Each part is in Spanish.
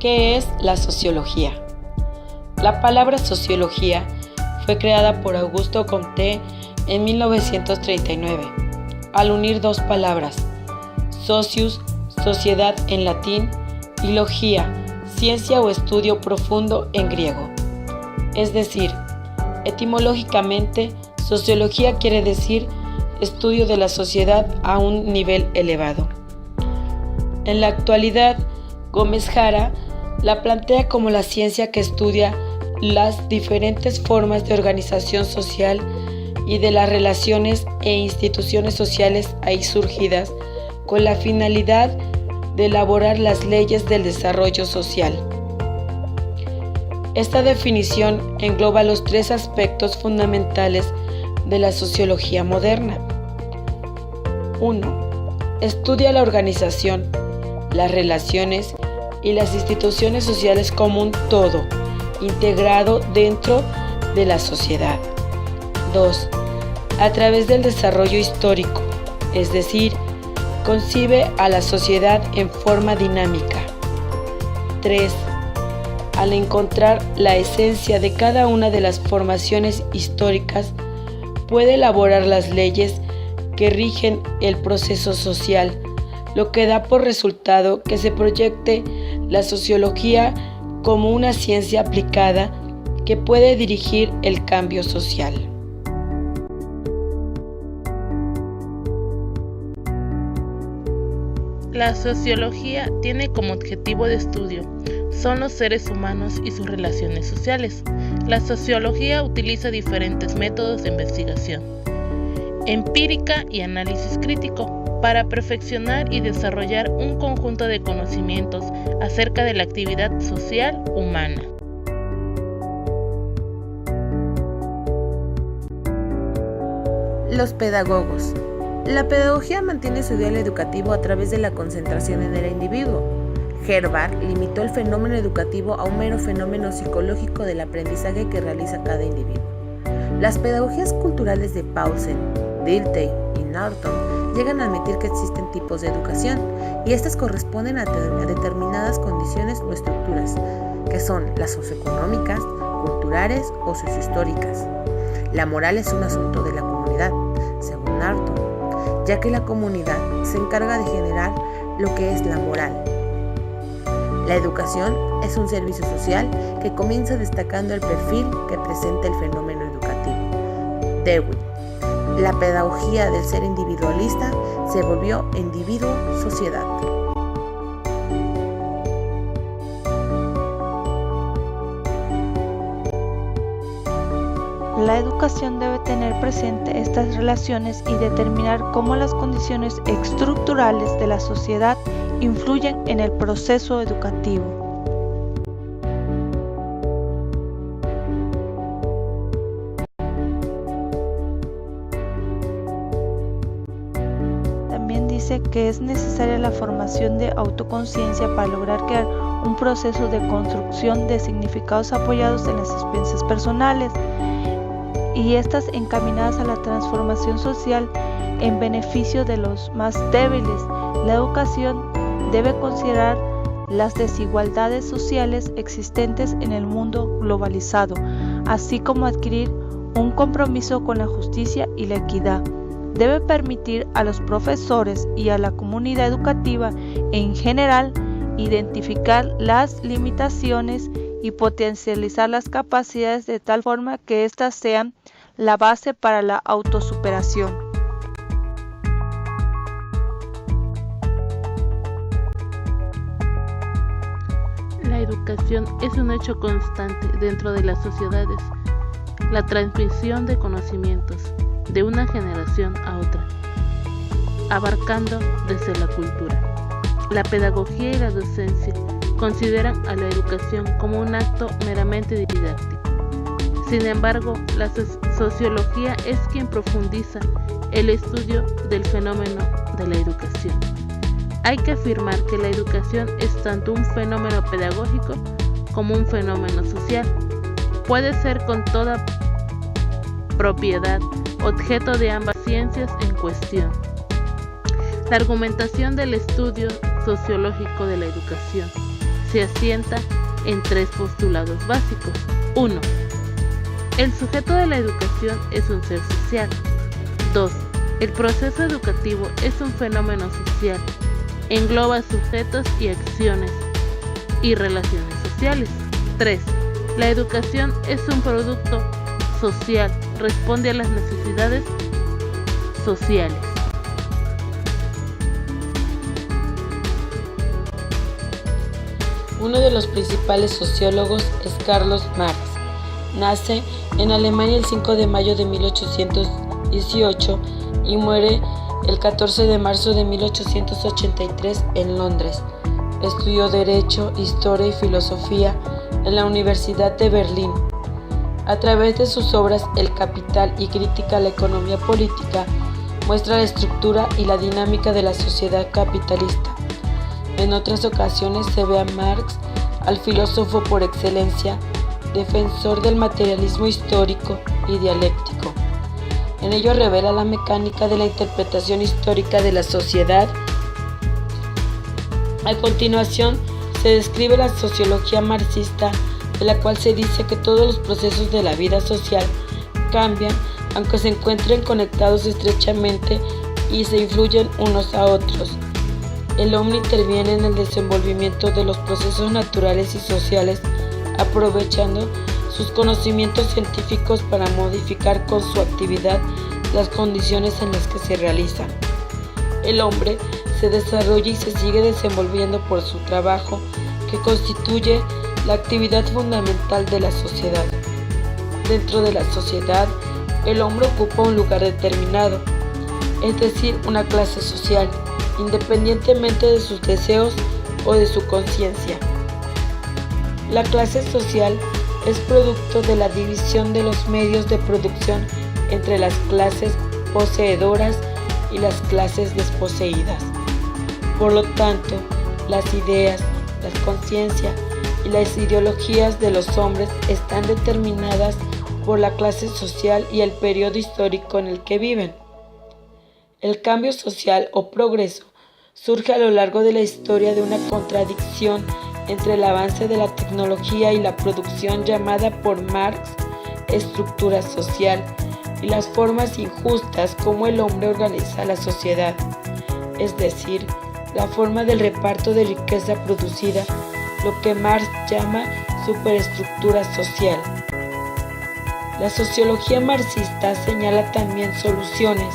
¿Qué es la sociología? La palabra sociología fue creada por Augusto Comte en 1939, al unir dos palabras, socius, sociedad en latín, y logía, ciencia o estudio profundo en griego. Es decir, etimológicamente, sociología quiere decir estudio de la sociedad a un nivel elevado. En la actualidad, Gómez Jara la plantea como la ciencia que estudia las diferentes formas de organización social y de las relaciones e instituciones sociales ahí surgidas con la finalidad de elaborar las leyes del desarrollo social. Esta definición engloba los tres aspectos fundamentales de la sociología moderna. 1. Estudia la organización, las relaciones y las instituciones sociales como un todo, integrado dentro de la sociedad. 2. A través del desarrollo histórico, es decir, concibe a la sociedad en forma dinámica. 3. Al encontrar la esencia de cada una de las formaciones históricas, puede elaborar las leyes que rigen el proceso social, lo que da por resultado que se proyecte la sociología como una ciencia aplicada que puede dirigir el cambio social. La sociología tiene como objetivo de estudio son los seres humanos y sus relaciones sociales. La sociología utiliza diferentes métodos de investigación, empírica y análisis crítico, para perfeccionar y desarrollar un conjunto de conocimientos acerca de la actividad social humana. Los pedagogos. La pedagogía mantiene su ideal educativo a través de la concentración en el individuo. Herbart limitó el fenómeno educativo a un mero fenómeno psicológico del aprendizaje que realiza cada individuo. Las pedagogías culturales de Paulsen, Dilthey y Norton llegan a admitir que existen tipos de educación y estas corresponden a determinadas condiciones o estructuras, que son las socioeconómicas, culturales o sociohistóricas. La moral es un asunto de la comunidad, según Norton, ya que la comunidad se encarga de generar lo que es la moral. La educación es un servicio social que comienza destacando el perfil que presenta el fenómeno educativo. Dewey. La pedagogía del ser individualista se volvió individuo-sociedad. La educación debe tener presente estas relaciones y determinar cómo las condiciones estructurales de la sociedad influyen en el proceso educativo. También dice que es necesaria la formación de autoconciencia para lograr crear un proceso de construcción de significados apoyados en las experiencias personales y estas encaminadas a la transformación social en beneficio de los más débiles. La educación debe considerar las desigualdades sociales existentes en el mundo globalizado, así como adquirir un compromiso con la justicia y la equidad. Debe permitir a los profesores y a la comunidad educativa en general identificar las limitaciones y potencializar las capacidades de tal forma que éstas sean la base para la autosuperación. La educación es un hecho constante dentro de las sociedades, la transmisión de conocimientos de una generación a otra, abarcando desde la cultura. La pedagogía y la docencia consideran a la educación como un acto meramente didáctico. Sin embargo, la sociología es quien profundiza el estudio del fenómeno de la educación. Hay que afirmar que la educación es tanto un fenómeno pedagógico como un fenómeno social. Puede ser con toda propiedad objeto de ambas ciencias en cuestión. La argumentación del estudio sociológico de la educación se asienta en 3 postulados básicos. 1. El sujeto de la educación es un ser social. 2. El proceso educativo es un fenómeno social. Engloba sujetos y acciones y relaciones sociales. 3. La educación es un producto social, responde a las necesidades sociales. Uno de los principales sociólogos es Carlos Marx. Nace en Alemania el 5 de mayo de 1818 y muere el 14 de marzo de 1883 en Londres. Estudió Derecho, Historia y Filosofía en la Universidad de Berlín. A través de sus obras El Capital y Crítica a la Economía Política, muestra la estructura y la dinámica de la sociedad capitalista. En otras ocasiones se ve a Marx, al filósofo por excelencia, defensor del materialismo histórico y dialéctico. En ello revela la mecánica de la interpretación histórica de la sociedad. A continuación, se describe la sociología marxista, de la cual se dice que todos los procesos de la vida social cambian, aunque se encuentren conectados estrechamente y se influyen unos a otros. El hombre interviene en el desenvolvimiento de los procesos naturales y sociales, aprovechando sus conocimientos científicos para modificar con su actividad las condiciones en las que se realizan. El hombre se desarrolla y se sigue desenvolviendo por su trabajo, que constituye la actividad fundamental de la sociedad. Dentro de la sociedad, el hombre ocupa un lugar determinado, es decir, una clase social, independientemente de sus deseos o de su conciencia. La clase social es producto de la división de los medios de producción entre las clases poseedoras y las clases desposeídas. Por lo tanto, las ideas, las conciencias y las ideologías de los hombres están determinadas por la clase social y el periodo histórico en el que viven. El cambio social o progreso surge a lo largo de la historia de una contradicción entre el avance de la tecnología y la producción llamada por Marx estructura social y las formas injustas como el hombre organiza la sociedad, es decir, la forma del reparto de riqueza producida, lo que Marx llama superestructura social. La sociología marxista señala también soluciones,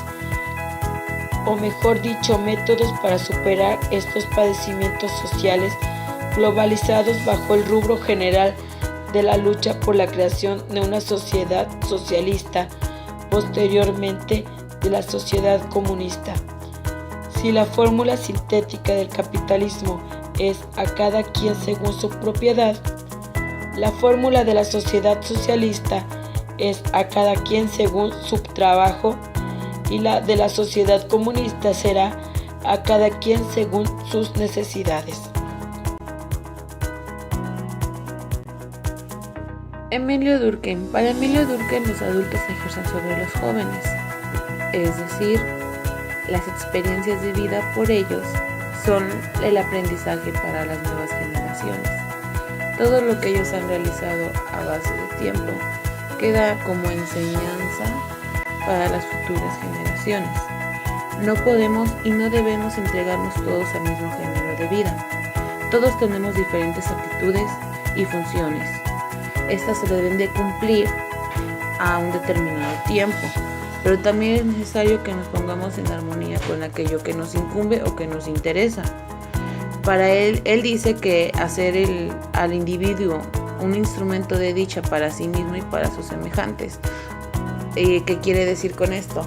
o mejor dicho, métodos para superar estos padecimientos sociales globalizados bajo el rubro general de la lucha por la creación de una sociedad socialista, posteriormente de la sociedad comunista. Si la fórmula sintética del capitalismo es a cada quien según su propiedad, la fórmula de la sociedad socialista es a cada quien según su trabajo, y la de la sociedad comunista será a cada quien según sus necesidades. Emilio Durkheim. Para Emilio Durkheim, los adultos ejercen sobre los jóvenes, es decir, las experiencias de vida por ellos son el aprendizaje para las nuevas generaciones. Todo lo que ellos han realizado a base de tiempo queda como enseñanza para las futuras generaciones. No podemos y no debemos entregarnos todos al mismo género de vida. Todos tenemos diferentes aptitudes y funciones. Estas se deben de cumplir a un determinado tiempo, pero también es necesario que nos pongamos en armonía con aquello que nos incumbe o que nos interesa. Para él dice que hacer al individuo un instrumento de dicha para sí mismo y para sus semejantes. ¿Qué quiere decir con esto?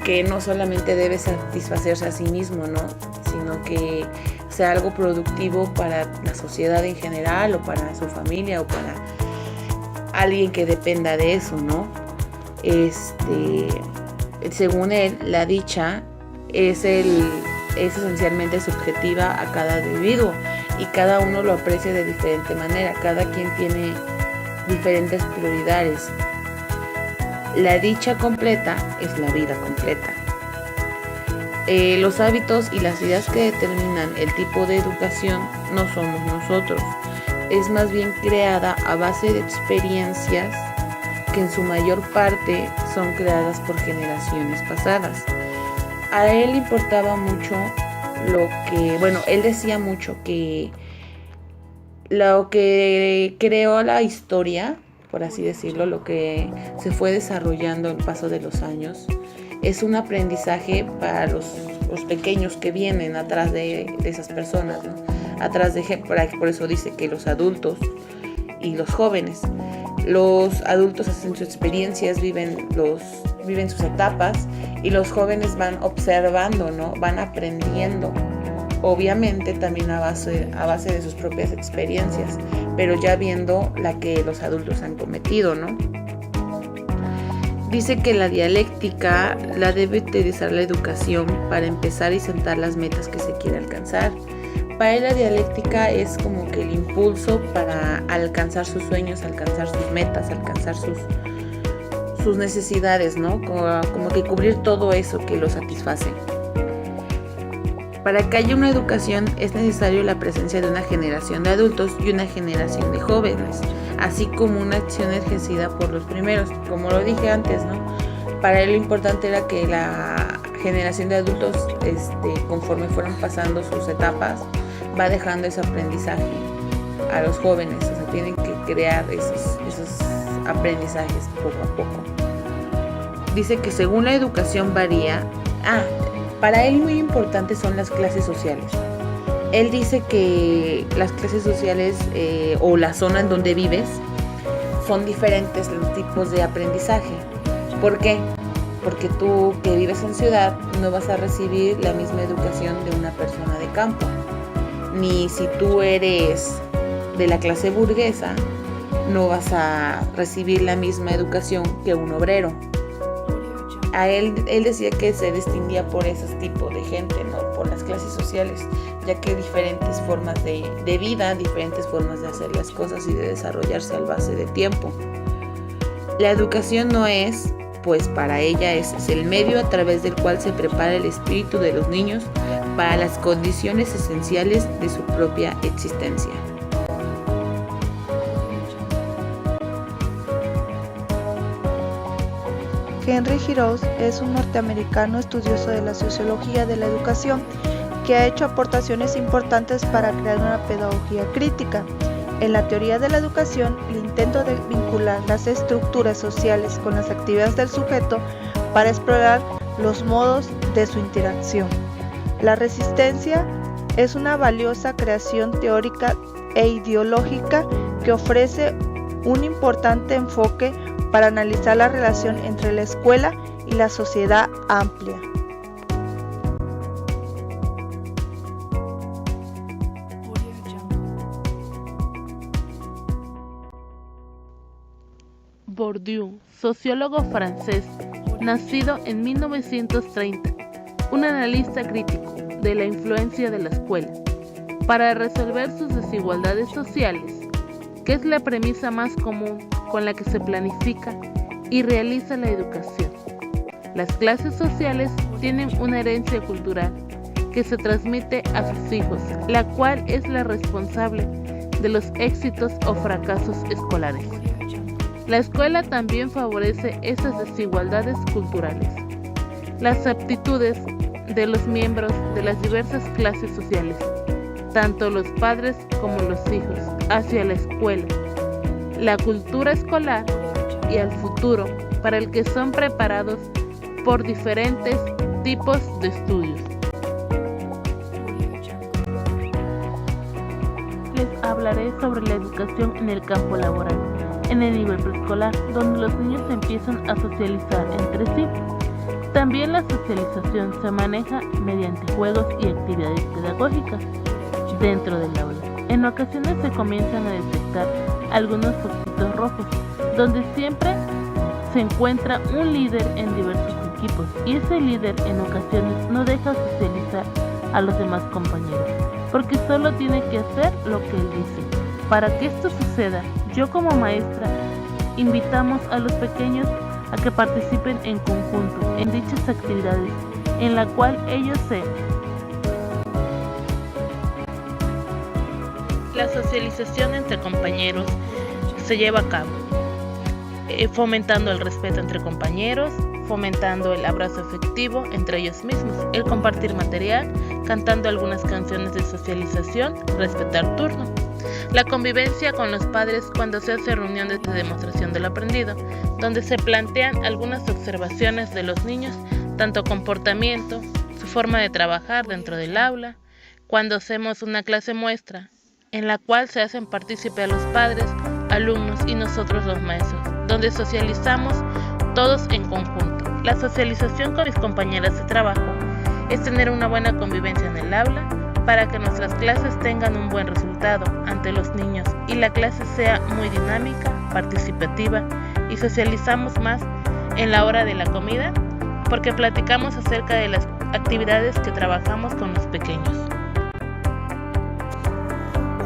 Que no solamente debe satisfacerse a sí mismo, ¿no?, sino que sea algo productivo para la sociedad en general, o para su familia, o para alguien que dependa de eso, ¿no? Según él, la dicha es esencialmente subjetiva a cada individuo y cada uno lo aprecia de diferente manera. Cada quien tiene diferentes prioridades. La dicha completa es la vida completa. Los hábitos y las ideas que determinan el tipo de educación no somos nosotros. Es más bien creada a base de experiencias que en su mayor parte son creadas por generaciones pasadas. A él le importaba mucho él decía mucho que lo que creó la historia, por así decirlo, lo que se fue desarrollando al paso de los años, es un aprendizaje para los pequeños que vienen atrás de esas personas, ¿no? Por eso dice que los adultos y los jóvenes. Los adultos hacen sus experiencias, viven sus etapas, y los jóvenes van observando, ¿no? Van aprendiendo, obviamente también a base de sus propias experiencias, pero ya viendo la que los adultos han cometido, ¿no? Dice que la dialéctica la debe utilizar la educación para empezar y sentar las metas que se quiere alcanzar. Para él la dialéctica es como que el impulso para alcanzar sus sueños, alcanzar sus metas, alcanzar sus necesidades, ¿no? Como que cubrir todo eso que lo satisface. Para que haya una educación es necesario la presencia de una generación de adultos y una generación de jóvenes, así como una acción ejercida por los primeros. Como lo dije antes, ¿no? Para él lo importante era que la generación de adultos, conforme fueron pasando sus etapas, va dejando ese aprendizaje a los jóvenes. O sea, tienen que crear esos aprendizajes poco a poco. Dice que según la educación varía. Para él muy importantes son las clases sociales. Él dice que las clases sociales o la zona en donde vives son diferentes los tipos de aprendizaje. ¿Por qué? Porque tú que vives en ciudad no vas a recibir la misma educación de una persona de campo. Ni si tú eres de la clase burguesa, no vas a recibir la misma educación que un obrero. A él decía que se distinguía por esos tipos de gente, ¿no? Por las clases sociales, ya que diferentes formas de vida, diferentes formas de hacer las cosas y de desarrollarse al base de tiempo. La educación no es, pues para ella es el medio a través del cual se prepara el espíritu de los niños para las condiciones esenciales de su propia existencia. Henry Giroux es un norteamericano estudioso de la sociología de la educación que ha hecho aportaciones importantes para crear una pedagogía crítica. En la teoría de la educación, el intento de vincular las estructuras sociales con las actividades del sujeto para explorar los modos de su interacción. La resistencia es una valiosa creación teórica e ideológica que ofrece un importante enfoque para analizar la relación entre la escuela y la sociedad amplia. Bourdieu, sociólogo francés, nacido en 1930, un analista crítico de la influencia de la escuela para resolver sus desigualdades sociales, que es la premisa más común con la que se planifica y realiza la educación. Las clases sociales tienen una herencia cultural que se transmite a sus hijos, la cual es la responsable de los éxitos o fracasos escolares. La escuela también favorece esas desigualdades culturales. Las aptitudes de los miembros de las diversas clases sociales, tanto los padres como los hijos, hacia la escuela, la cultura escolar y al futuro para el que son preparados por diferentes tipos de estudios. Les hablaré sobre la educación en el campo laboral, en el nivel preescolar, donde los niños empiezan a socializar entre sí. También la socialización se maneja mediante juegos y actividades pedagógicas dentro del aula. En ocasiones se comienzan a detectar algunos foquitos rojos, donde siempre se encuentra un líder en diversos equipos, y ese líder en ocasiones no deja socializar a los demás compañeros, porque solo tiene que hacer lo que él dice. Para que esto suceda, yo como maestra invitamos a los pequeños a que participen en conjunto en dichas actividades en la cual la socialización entre compañeros se lleva a cabo, fomentando el respeto entre compañeros, fomentando el abrazo afectivo entre ellos mismos, el compartir material, cantando algunas canciones de socialización, respetar turno. La convivencia con los padres cuando se hace reuniones de demostración del aprendido, donde se plantean algunas observaciones de los niños, tanto comportamiento, su forma de trabajar dentro del aula, cuando hacemos una clase muestra, en la cual se hacen partícipe a los padres, alumnos y nosotros los maestros, donde socializamos todos en conjunto. La socialización con mis compañeras de trabajo es tener una buena convivencia en el aula para que nuestras clases tengan un buen resultado ante los niños y la clase sea muy dinámica, participativa y socializamos más en la hora de la comida porque platicamos acerca de las actividades que trabajamos con los pequeños.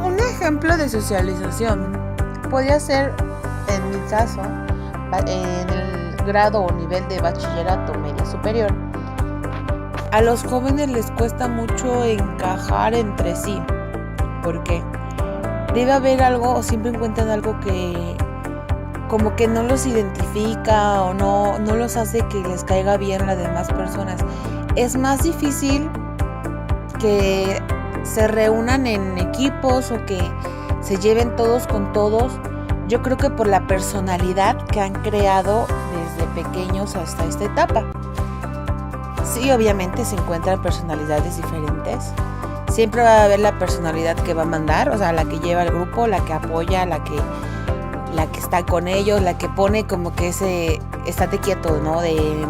Un ejemplo de socialización podría ser, en mi caso, en el grado o nivel de bachillerato media superior. A los jóvenes les cuesta mucho encajar entre sí. ¿Por qué? Debe haber algo o siempre encuentran algo que como que no los identifica o no los hace que les caiga bien a las demás personas. Es más difícil que se reúnan en equipos o que se lleven todos con todos. Yo creo que por la personalidad que han creado desde pequeños hasta esta etapa. Sí, obviamente se encuentran personalidades diferentes. Siempre va a haber la personalidad que va a mandar, o sea, la que lleva el grupo, la que apoya, la que está con ellos, la que pone como que ese estate quieto, ¿no? De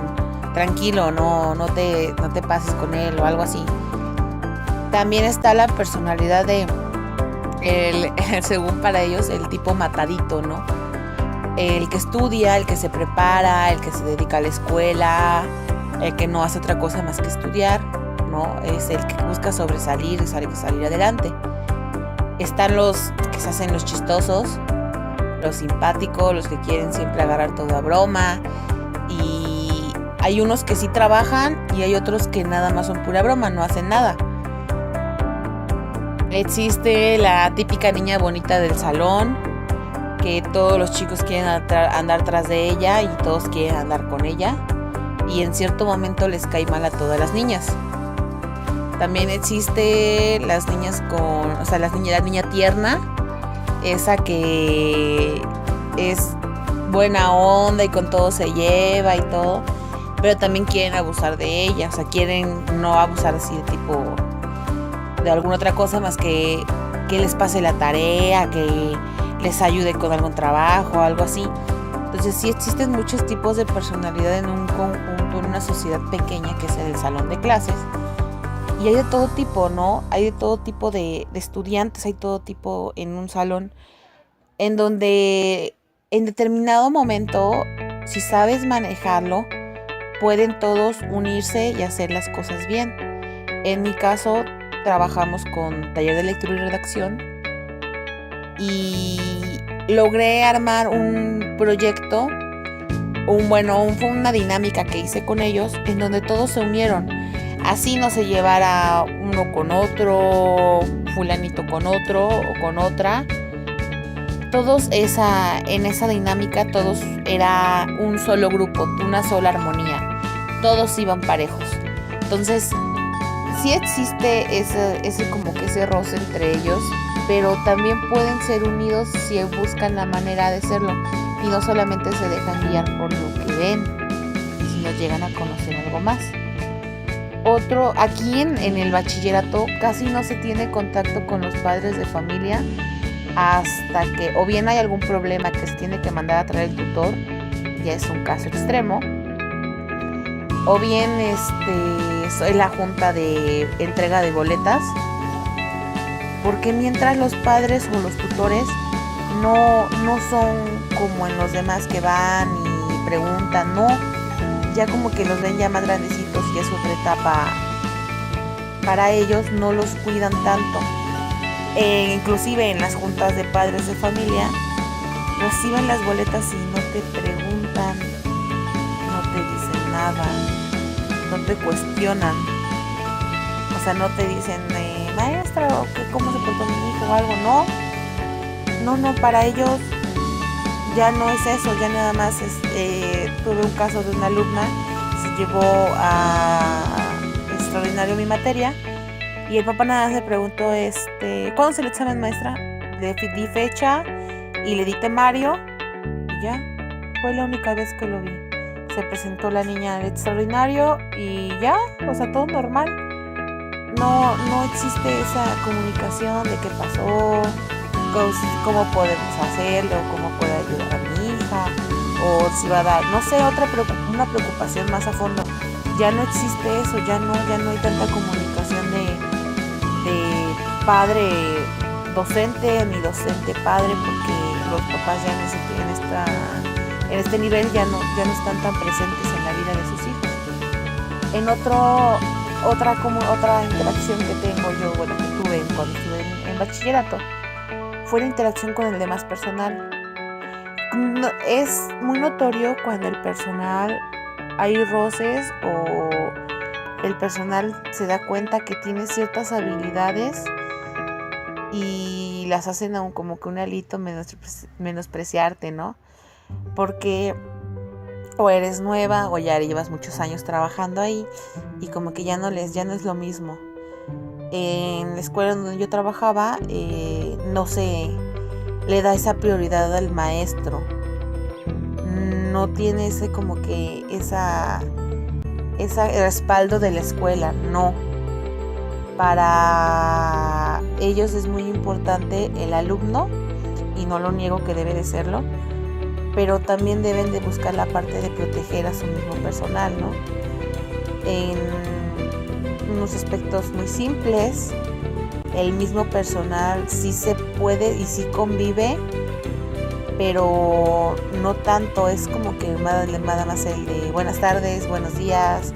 tranquilo, no te pases con él o algo así. También está la personalidad de según para ellos, el tipo matadito, ¿no? El que estudia, el que se prepara, el que se dedica a la escuela, el que no hace otra cosa más que estudiar, ¿no? Es el que busca sobresalir y salir adelante. Están los que se hacen los chistosos, los simpáticos, los que quieren siempre agarrar todo a broma. Y hay unos que sí trabajan y hay otros que nada más son pura broma, no hacen nada. Existe la típica niña bonita del salón, que todos los chicos quieren andar tras de ella y todos quieren andar con ella. Y en cierto momento les cae mal a todas las niñas. También existe las niñas la niña tierna, esa que es buena onda y con todo se lleva y todo, pero también quieren abusar de ella, o sea, quieren no abusar así de tipo de alguna otra cosa más que les pase la tarea, que les ayude con algún trabajo o algo así. Entonces sí existen muchos tipos de personalidad en un conjunto, en una sociedad pequeña que es el salón de clases. Y hay de todo tipo, ¿no? Hay de todo tipo de estudiantes, hay todo tipo en un salón, en donde en determinado momento, si sabes manejarlo, pueden todos unirse y hacer las cosas bien. En mi caso, trabajamos con taller de lectura y redacción y logré armar un proyecto, fue una dinámica que hice con ellos en donde todos se unieron. Así no se llevara uno con otro, fulanito con otro o con otra. Todos en esa dinámica, todos era un solo grupo, una sola armonía. Todos iban parejos. Entonces, sí existe ese roce entre ellos, pero también pueden ser unidos si buscan la manera de serlo y no solamente se dejan guiar por lo que ven, sino llegan a conocer algo más. Aquí en el bachillerato casi no se tiene contacto con los padres de familia hasta que o bien hay algún problema que se tiene que mandar a traer el tutor, ya es un caso extremo, o bien soy la junta de entrega de boletas, porque mientras los padres o los tutores no son como en los demás que van y preguntan, no, ya como que los ven ya más grandecitos y es otra etapa para ellos, no los cuidan tanto. Inclusive en las juntas de padres de familia reciben las boletas y no te preguntan, no te dicen nada, no te cuestionan. O sea, no te dicen, maestra, o ¿cómo se portó mi hijo o algo? No, para ellos ya no es eso, ya nada más tuve un caso de una alumna, se llevó a extraordinario mi materia y el papá nada más le preguntó, ¿cuándo es el examen, maestra? Le di fecha y le di temario y ya, fue la única vez que lo vi. Se presentó la niña al extraordinario y ya, o sea, todo normal. No existe esa comunicación de qué pasó, cómo podemos hacerlo, cómo puedo ayudar a mi hija, o si va a dar, no sé, una preocupación más a fondo. Ya no existe eso, ya no hay tanta comunicación de padre docente ni docente padre, porque los papás ya en este nivel ya no están tan presentes en la vida de sus hijos. En otra interacción que tengo yo, que tuve cuando estuve en bachillerato, fue la interacción con el demás personal. Es muy notorio cuando el personal hay roces o el personal se da cuenta que tiene ciertas habilidades y las hacen aún como que un alito menospreciarte, ¿no? Porque o eres nueva o ya llevas muchos años trabajando ahí y como que ya no es lo mismo. En la escuela donde yo trabajaba no se le da esa prioridad al maestro, no tiene ese como que ese respaldo de la escuela, no. Para ellos es muy importante el alumno y no lo niego que debe de serlo, pero también deben de buscar la parte de proteger a su mismo personal, ¿no? En unos aspectos muy simples, el mismo personal sí se puede y sí convive, pero no tanto, es como que nada más el de buenas tardes, buenos días,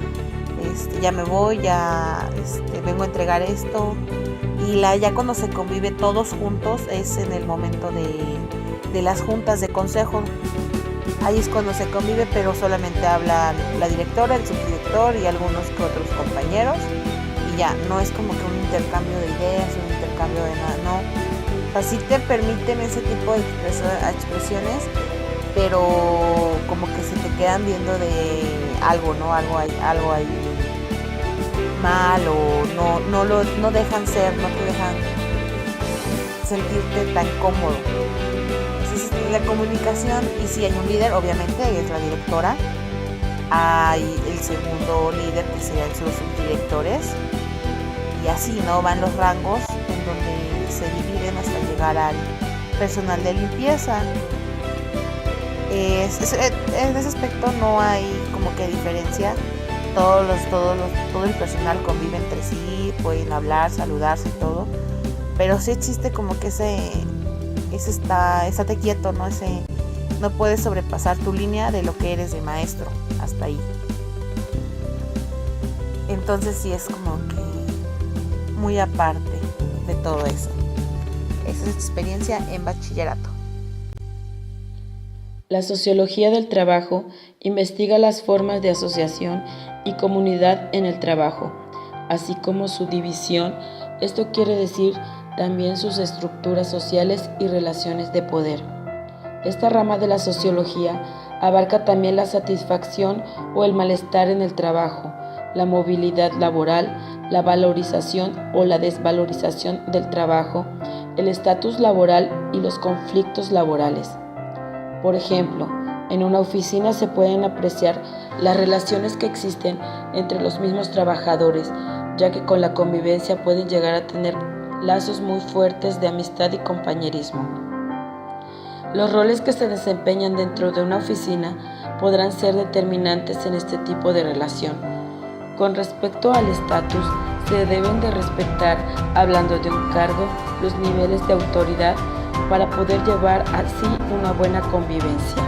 ya me voy, ya vengo a entregar esto, y ya cuando se convive todos juntos es en el momento de las juntas de consejo. Ahí es cuando se convive, pero solamente habla la directora, el subdirector y algunos que otros compañeros, y ya, no es como que un intercambio de ideas, un intercambio de nada, no. O sea, sí te permiten ese tipo de expresiones, pero como que se te quedan viendo de algo, ¿no? Algo hay mal, o no dejan ser, no te dejan sentirte tan cómodo. Entonces, la comunicación, y si hay un líder, obviamente es la directora, hay el segundo líder que serían los subdirectores, y así, ¿no? Van los rangos en donde se dividen hasta llegar al personal de limpieza. En ese aspecto no hay como que diferencia. Todo el personal convive entre sí, pueden hablar, saludarse y todo, pero sí existe como que estate quieto, ¿no? No puedes sobrepasar tu línea de lo que eres de maestro, hasta ahí. Entonces sí es como que muy aparte de todo eso. Esa es experiencia en bachillerato. La sociología del trabajo investiga las formas de asociación y comunidad en el trabajo, así como su división. Esto quiere decir también sus estructuras sociales y relaciones de poder. Esta rama de la sociología abarca también la satisfacción o el malestar en el trabajo, la movilidad laboral, la valorización o la desvalorización del trabajo, el estatus laboral y los conflictos laborales. Por ejemplo, en una oficina se pueden apreciar las relaciones que existen entre los mismos trabajadores, ya que con la convivencia pueden llegar a tener lazos muy fuertes de amistad y compañerismo. Los roles que se desempeñan dentro de una oficina podrán ser determinantes en este tipo de relación. Con respecto al estatus, se deben de respetar, hablando de un cargo, los niveles de autoridad para poder llevar así una buena convivencia.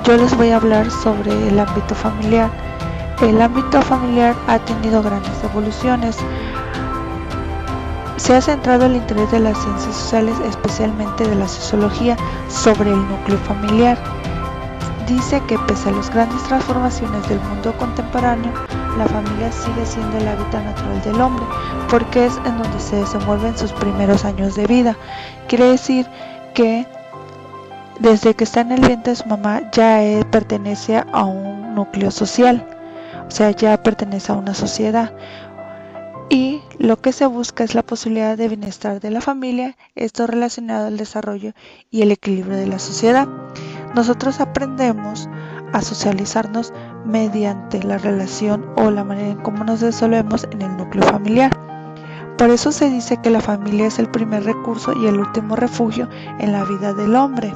Yo les voy a hablar sobre el ámbito familiar. El ámbito familiar ha tenido grandes evoluciones. Se ha centrado el interés de las ciencias sociales, especialmente de la sociología, sobre el núcleo familiar. Dice que pese a las grandes transformaciones del mundo contemporáneo, la familia sigue siendo el hábitat natural del hombre, porque es en donde se desenvuelven sus primeros años de vida. Quiere decir que desde que está en el vientre de su mamá ya pertenece a un núcleo social, o sea, ya pertenece a una sociedad. Y lo que se busca es la posibilidad de bienestar de la familia, esto relacionado al desarrollo y el equilibrio de la sociedad. Nosotros aprendemos a socializarnos mediante la relación o la manera en cómo nos desenvolvemos en el núcleo familiar. Por eso se dice que la familia es el primer recurso y el último refugio en la vida del hombre,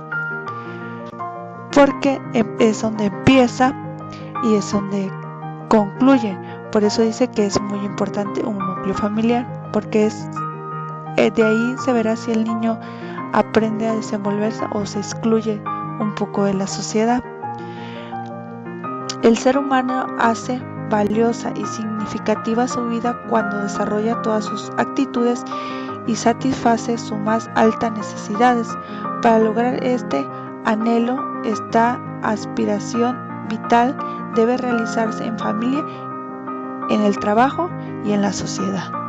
porque es donde empieza y es donde concluye. Por eso dice que es muy importante un núcleo familiar, porque de ahí se verá si el niño aprende a desenvolverse o se excluye un poco de la sociedad. El ser humano hace valiosa y significativa su vida cuando desarrolla todas sus actitudes y satisface sus más altas necesidades. Para lograr este anhelo, esta aspiración vital debe realizarse en familia, en el trabajo y en la sociedad.